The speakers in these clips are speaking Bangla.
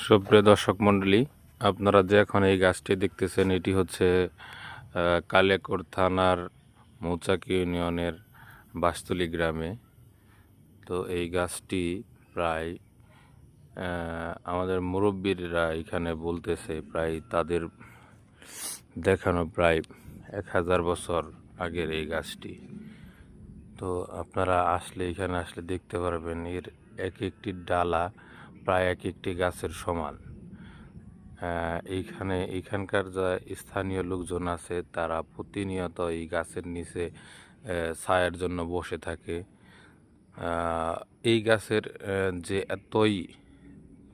সুপ্রিয় দর্শক মণ্ডলী, আপনারা যে এখন এই গাছটি দেখতেছেন এটি হচ্ছে কালিয়াকৈর থানার মৌচাক ইউনিয়নের বাসতলী গ্রামে। তো এই গাছটি প্রায় আমাদের মুরব্বীরা এখানে বলতেছে প্রায় তাদের দেখানো প্রায় 1000 বছর আগের এই গাছটি। তো আপনারা আসলে এখানে আসলে দেখতে পারবেন এর এক একটি ডালা প্রায় এক একটি গাছের সমান। এইখানকার যা স্থানীয় লোকজন আছে তারা প্রতিনিয়ত এই গাছের নিচে ছায়ার জন্য বসে থাকে। এই গাছের যে এতই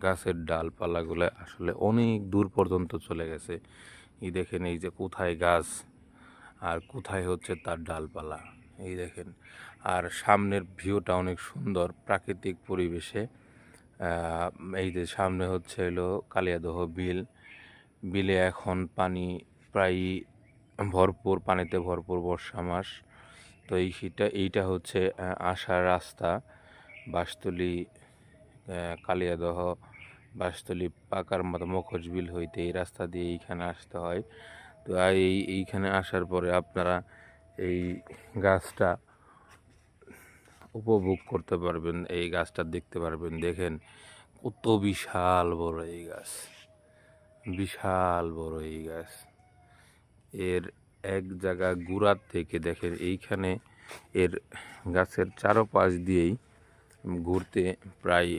গাছের ডালপালাগুলো আসলে অনেক দূর পর্যন্ত চলে গেছে। এই দেখেন এই যে কোথায় গাছ আর কোথায় হচ্ছে তার ডালপালা, এই দেখেন। আর সামনের ভিউটা অনেক সুন্দর প্রাকৃতিক পরিবেশে। এই যে সামনে হচ্ছে হলো কালিয়াদহ বিলে এখন পানি প্রায় ভরপুর, পানিতে ভরপুর বর্ষা মাস। তো এইটা হচ্ছে আসার রাস্তা বাঁশতলী কালিয়াদহ বাঁশতলী পাকার মতো মখোজ বিল হইতে এই রাস্তা দিয়ে এইখানে আসতে হয়। তো এইখানে আসার পরে আপনারা এই গাছটা উপভোগ করতে পারবেন, এই গাছটা দেখতে পারবেন। দেখেন কত বিশাল বড় এই গাছ, বিশাল বড় এই গাছ। এর এক জায়গা গুড়ার থেকে দেখেন এইখানে এর গাছের চারপাশ দিয়েই ঘুরতে প্রায়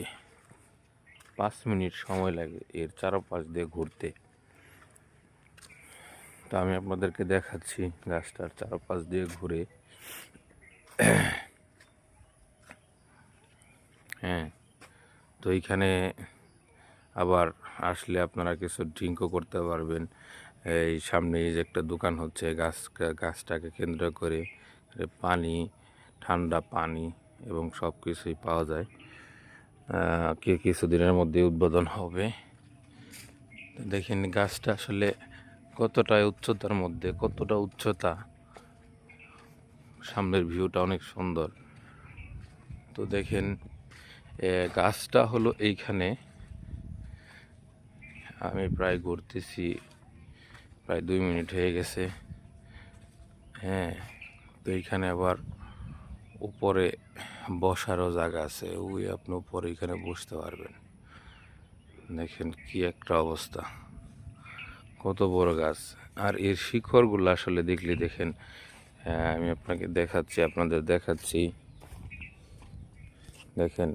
5 মিনিট সময় লাগে এর চারপাশ দিয়ে ঘুরতে। তো আমি আপনাদেরকে দেখাচ্ছি গাছটার চারপাশ দিয়ে ঘুরে। হ্যাঁ, তো এইখানে আবার আসলে আপনারা কিছু ড্রিঙ্কও করতে পারবেন। এই সামনে যে একটা দোকান হচ্ছে গাছটাকে কেন্দ্র করে পানি, ঠান্ডা পানি এবং সব কিছুই পাওয়া যায়। কিছুদিনের মধ্যে উদ্বোধন হবে। দেখেন গাছটা আসলে কতটা উচ্চতার মধ্যে, কতটা উচ্চতা, সামনের ভিউটা অনেক সুন্দর। তো দেখেন গাছটা হলো এইখানে আমি প্রায় ঘুরতেছি, প্রায় 2 মিনিট হয়ে গেছে। হ্যাঁ, তো এইখানে আবার উপরে বসারও জায়গা আছে, ওই আপনি উপরে এখানে বসতে পারবেন। দেখেন কি একটা অবস্থা, কত বড় গাছ। আর এর শিকড়গুলো আসলে দেখলে দেখেন, আমি আপনাদের দেখাচ্ছি। দেখেন